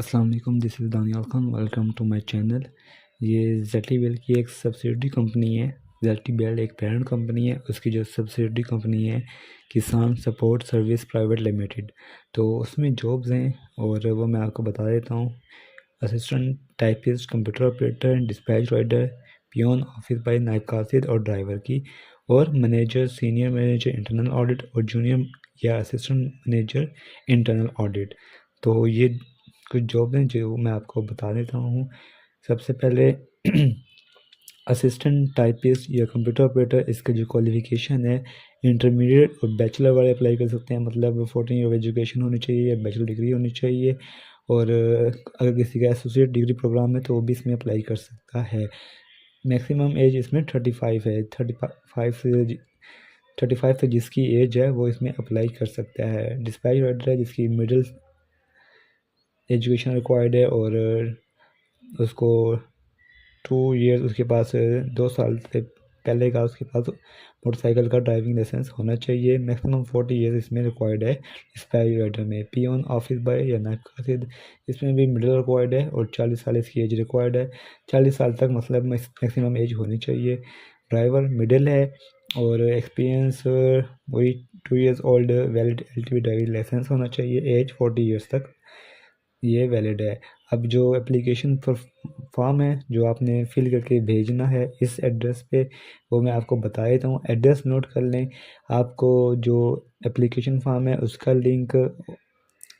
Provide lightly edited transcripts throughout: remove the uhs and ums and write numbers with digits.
अस्सलाम वालेकुम, this is Danial Khan. Welcome to my channel. ये जेटी की एक सब्सिडी कंपनी है। जेटी एक पेरेंट कंपनी है, उसकी जो सब्सिडी कंपनी है किसान सपोर्ट सर्विस प्राइवेट लिमिटेड। तो उसमें जॉब्स हैं और वो मैं आपको बता देता हूँ। Assistant typist, computer operator, dispatch rider, peon, office boy, नाइब कासिद और ड्राइवर की, और manager, senior manager internal audit और जूनियर या असिस्टेंट मैनेजर इंटरनल ऑडिट। तो ये कुछ जॉब हैं जो मैं आपको बता देता हूँ। सबसे पहले असिस्टेंट टाइपिस्ट या कंप्यूटर ऑपरेटर, इसका जो क्वालिफ़िकेशन है इंटरमीडिएट और बैचलर वाले अप्लाई कर सकते हैं। मतलब 14 ईयर ऑफ एजुकेशन होनी चाहिए, बैचलर डिग्री होनी चाहिए। और अगर किसी का एसोसिएट डिग्री प्रोग्राम है तो वो भी इसमें अप्लाई कर सकता है। मैक्सिमम एज इसमें 35 है। 35 से जिसकी एज है वो इसमें अप्लाई कर सकता है। डिस्पैच राइडर है जिसकी मिडिल एजुकेशन रिक्वायर्ड है और उसको 2 ईयर उसके पास 2 साल से पहले का उसके पास मोटरसाइकिल का ड्राइविंग लाइसेंस होना चाहिए। मैक्सिमम 40 ईयर्स इसमें रिक्वायर्ड है। स्पाई राइडर में पियोन, ऑफिस बॉय या नाइब कासिद, इसमें भी मिडिल रिक्वायर्ड है और 40 साल इसकी एज रिक्वायर्ड है। 40 साल तक मतलब मैक्सिमम एज होनी चाहिए। ड्राइवर मिडिल है और एक्सपीरियंस वही 2 years old, valid LTV driving licence होना चाहिए। एज 40 ईयर्स तक ये वैलिड है। अब जो एप्लीकेशन फॉर्म है जो आपने फिल करके भेजना है इस एड्रेस पे, वो मैं आपको बता देता हूँ। एड्रेस नोट कर लें। आपको जो एप्लीकेशन फॉर्म है उसका लिंक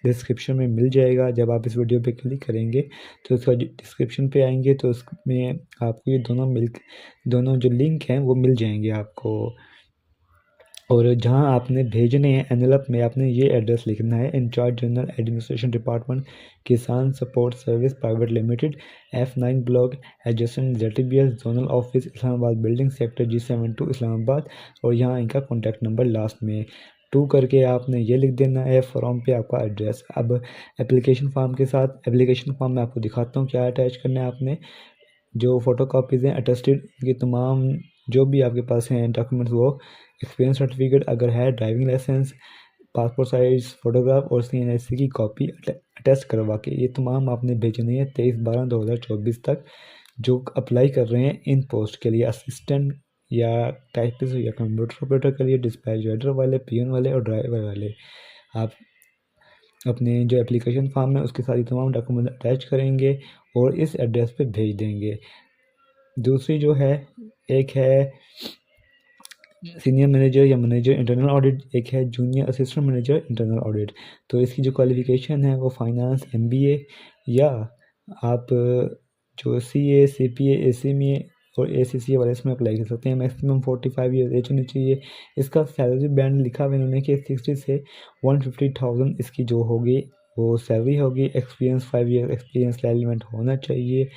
डिस्क्रिप्शन में मिल जाएगा। जब आप इस वीडियो पे क्लिक करेंगे तो उसका डिस्क्रिप्शन पे आएंगे तो उसमें आपको ये दोनों जो लिंक हैं वो मिल जाएंगे आपको। और जहां आपने भेजने हैं एनवेलप में आपने ये एड्रेस लिखना है: इंचार्ज जनरल एडमिनिस्ट्रेशन डिपार्टमेंट, किसान support service private limited, F9 block, adjacent ZTBS zonal office, Islamabad building, sector G72 Islamabad. और यहाँ इनका कॉन्टैक्ट नंबर लास्ट में 2 करके आपने ये लिख देना है फॉर्म पे आपका एड्रेस। अब एप्लीकेशन फॉर्म के साथ एप्लीकेशन फॉर्म में आपको दिखाता हूँ क्या अटैच करना है आपने। जो फ़ोटो कापीज़ हैं अटेस्टेड, ये तमाम जो भी आपके पास हैं डॉक्यूमेंट्स, वो एक्सपीरियंस सर्टिफिकेट अगर है, driving licence, passport size photograph और CNSC की कॉपी अटेस्ट करवा के ये तमाम आपने भेजनी है 23/12/2024 तक। जो अप्लाई कर रहे हैं इन पोस्ट के लिए, असिस्टेंट या टाइपिस्ट या कंप्यूटर ऑपरेटर के लिए, डिस्पैच राइडर वाले, पियन वाले और ड्राइवर वाले, आप अपने जो एप्लीकेशन फॉर्म है उसके साथ ये तमाम डॉक्यूमेंट अटैच करेंगे और इस एड्रेस पे भेज देंगे। दूसरी जो है, एक है सीनियर मैनेजर या मैनेजर इंटरनल ऑडिट, एक है junior assistant manager internal audit. तो इसकी जो क्वालिफ़िकेशन है वो फाइनेंस MBA या आप जो CA CPA ACMA और ACCA वाले इसमें अप्लाई कर सकते हैं। मैक्सिमम 45 ईयर एज होनी चाहिए। इसका सैलरी बैंड लिखा हुआ इन्होंने कि 60 से 150,000 इसकी जो होगी वो सैलरी होगी। एक्सपीरियंस 5 ईयर एक्सपीरियंस एलिमेंट होना चाहिए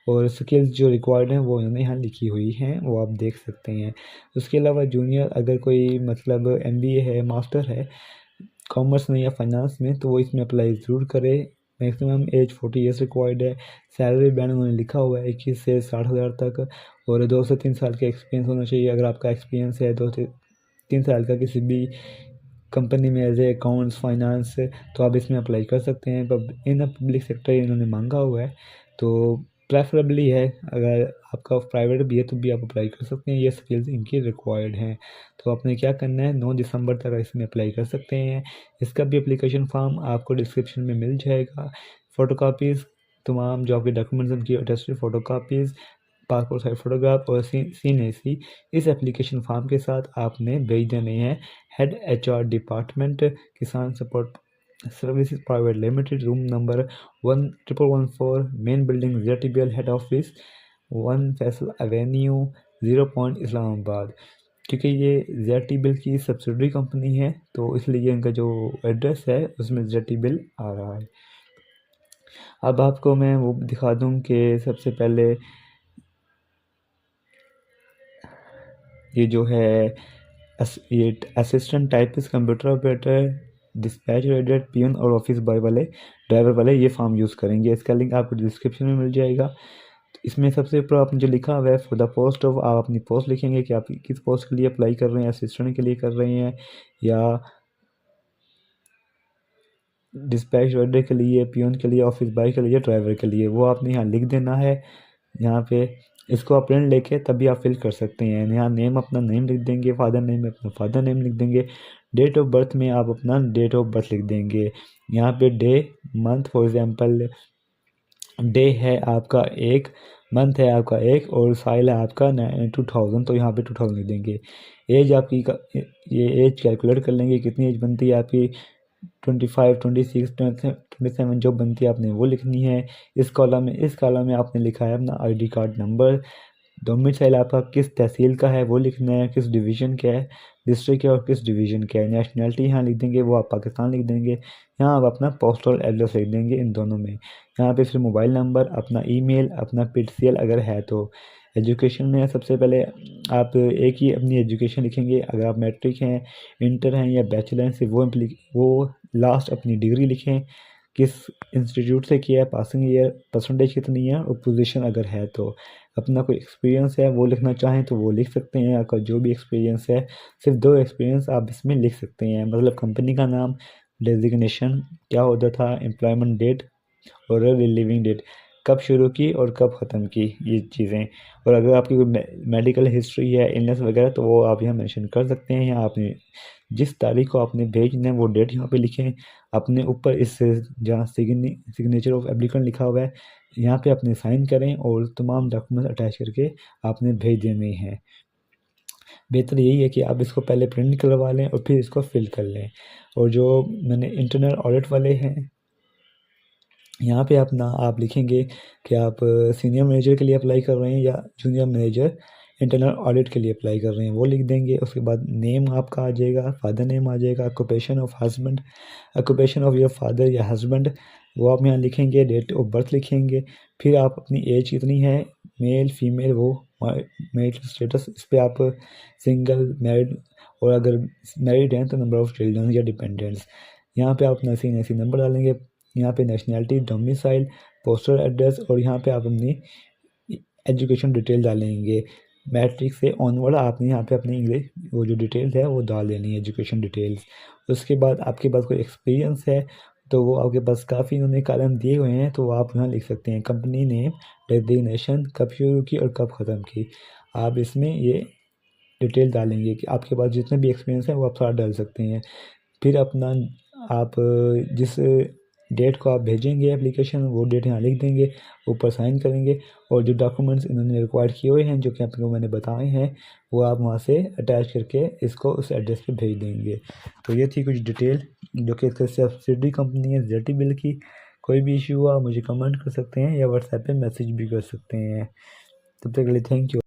और स्किल्स जो रिक्वायर्ड हैं वो इन्होंने यहाँ लिखी हुई हैं, वो आप देख सकते हैं। उसके अलावा जूनियर अगर कोई मतलब MBA है, मास्टर है कॉमर्स में या फाइनेंस में, तो वो इसमें अप्लाई ज़रूर करे। मैक्सिमम एज 40 ईयर्स रिक्वायर्ड है। सैलरी बैंड उन्होंने लिखा हुआ है 21 से 60,000 तक और 2 से 3 साल का एक्सपीरियंस होना चाहिए। अगर आपका एक्सपीरियंस है 2 से 3 साल का किसी भी कंपनी में एज ए अकाउंट्स फाइनेंस, तो आप इसमें अप्लाई कर सकते हैं। इन पब्लिक सेक्टर इन्होंने मांगा हुआ है तो प्रेफरेबली है। अगर आपका प्राइवेट भी है तो भी आप अप्लाई कर सकते हैं। ये स्किल्स इनकी रिक्वायर्ड हैं। तो आपने क्या करना है, 9 दिसंबर तक इसमें अप्लाई कर सकते हैं। इसका भी एप्लीकेशन फॉर्म आपको डिस्क्रिप्शन में मिल जाएगा। फ़ोटो कापीज़ तमाम जो आपके डॉक्यूमेंट्स उनकी attested photo copies, passport size photograph और CNAC इस एप्लीकेशन फॉर्म के साथ आपने भेज देने हैं हेड HR डिपार्टमेंट, किसान support services private limited, room number 1114, main building ZTBL head office, 1 Faisal Avenue, 0 point Islamabad. क्योंकि ये ZTBL की सब्सिडरी कंपनी है तो इसलिए इनका जो एड्रेस है उसमें ZTBL आ रहा है। अब आपको मैं वो दिखा दूं कि सबसे पहले ये जो है ये assistant typist, computer operator, dispatch rider, peon और ऑफिस बॉय वाले, ड्राइवर वाले ये फॉर्म यूज़ करेंगे। इसका लिंक आपको डिस्क्रिप्शन में मिल जाएगा। तो इसमें सबसे ऊपर आपने जो लिखा हुआ है फॉर द पोस्ट ऑफ, आप अपनी पोस्ट लिखेंगे कि आप किस पोस्ट के लिए अप्लाई कर रहे हैं, असिस्टेंट के लिए कर रहे हैं या डिस्पैच वर्डर के लिए, पियून के लिए, ऑफिस बॉय के लिए, ड्राइवर के लिए, वो आपने यहाँ लिख देना है। यहाँ पे इसको आप प्रिंट लेके तभी आप फिल कर सकते हैं। यहाँ नेम अपना नेम लिख देंगे, फादर नेम में अपना फादर नेम लिख देंगे, डेट ऑफ बर्थ में आप अपना डेट ऑफ बर्थ लिख देंगे। यहाँ पे day, month, for example day है आपका एक, मंथ है आपका एक, और साल है आपका 2000, तो यहाँ पे 2000 लिख देंगे। एज आपकी ये एज कैलकुलेट कर लेंगे कितनी एज बनती है आपकी, 25, 26, 27 जो बनती है आपने वो लिखनी है। इस कॉलम में आपने लिखा है अपना आईडी कार्ड नंबर, डोमिसाइल आपका किस तहसील का है वो लिखना है, किस डिवीज़न का है, डिस्ट्रिक्ट है और किस डिवीज़न का है। नेशनैलिटी यहाँ लिख देंगे, वो आप पाकिस्तान लिख देंगे। यहाँ आप अपना पोस्टल एड्रेस लिख देंगे इन दोनों में। यहाँ पे फिर मोबाइल नंबर, अपना ईमेल, अपना पीटीसीएल अगर है तो। एजुकेशन में सबसे पहले आप एक ही अपनी एजुकेशन लिखेंगे, अगर आप मैट्रिक हैं, इंटर हैं या बैचलर हैं, सिर्फ वो लास्ट अपनी डिग्री लिखें, किस इंस्टीट्यूट से किया है, पासिंग ईयर, परसेंटेज कितनी है, और पोजीशन अगर है तो। अपना कोई एक्सपीरियंस है वो लिखना चाहें तो वो लिख सकते हैं, आपका जो भी एक्सपीरियंस है। सिर्फ 2 एक्सपीरियंस आप इसमें लिख सकते हैं, मतलब कंपनी का नाम, डेजिग्नेशन क्या होता था, एम्प्लॉयमेंट डेट और रिलीविंग डेट, कब शुरू की और कब ख़त्म की ये चीज़ें। और अगर आपकी कोई मेडिकल हिस्ट्री है, इलनेस वगैरह, तो वो आप यहाँ मेंशन कर सकते हैं। यहाँ आपने जिस तारीख को आपने भेजना है वो डेट यहाँ पे लिखें। अपने ऊपर इस जहाँ सिग्नेचर ऑफ एप्लीकेंट लिखा हुआ है यहाँ पे अपने साइन करें और तमाम डॉक्यूमेंट अटैच करके आपने भेज देने हैं। बेहतर यही है कि आप इसको पहले प्रिंट करवा लें और फिर इसको फिल कर लें। और जो मैंने इंटरनल ऑडिट वाले हैं, यहाँ पे अपना आप लिखेंगे कि आप सीनियर मैनेजर के लिए अप्लाई कर रहे हैं या जूनियर मैनेजर इंटरनल ऑडिट के लिए अप्लाई कर रहे हैं, वो लिख देंगे। उसके बाद नेम आपका आ जाएगा, फादर नेम आ जाएगा, occupation of husband, occupation of your father या हस्बैंड, वो आप यहाँ लिखेंगे, डेट ऑफ बर्थ लिखेंगे। फिर आप अपनी एज कितनी है, मेल फीमेल, वो मेरिटल स्टेटस, इस पर आप सिंगल, मैरिड, और अगर मैरिड हैं तो नंबर ऑफ़ चिल्ड्रन या डिपेंडेंट्स। यहाँ पे आप नसी नंबर डालेंगे। यहाँ पे नेशनैलिटी, डोमिसाइल, पोस्टल एड्रेस, और यहाँ पे आप अपनी एजुकेशन डिटेल डालेंगे। मैट्रिक से ऑनवर्ड आपने यहाँ पे अपनी इंग्लिश वो जो डिटेल्स है वो डाल देनी है, एजुकेशन डिटेल्स। उसके बाद आपके पास कोई एक्सपीरियंस है तो वो आपके पास काफ़ी इन्होंने कॉलम दिए हुए हैं, तो आप यहाँ लिख सकते हैं कंपनी नेम, डेजिग्नेशन, कब शुरू की और कब ख़त्म की। आप इसमें ये डिटेल डालेंगे कि आपके पास जितने भी एक्सपीरियंस है वो आप सारा डाल सकते हैं। फिर अपना आप जिस डेट को आप भेजेंगे एप्लीकेशन, वो डेट यहाँ लिख देंगे, ऊपर साइन करेंगे, और जो डॉक्यूमेंट्स इन्होंने रिक्वायर्ड किए हुए हैं जो कि आपको मैंने बताए हैं वो आप वहाँ से अटैच करके इसको उस एड्रेस पे भेज देंगे। तो ये थी कुछ डिटेल जो कि इसका सब्सिडरी कंपनी है जेटी बिल की। कोई भी इशू हुआ मुझे कमेंट कर सकते हैं या व्हाट्सएप पे मैसेज भी कर सकते हैं। तब तक के लिए थैंक यू।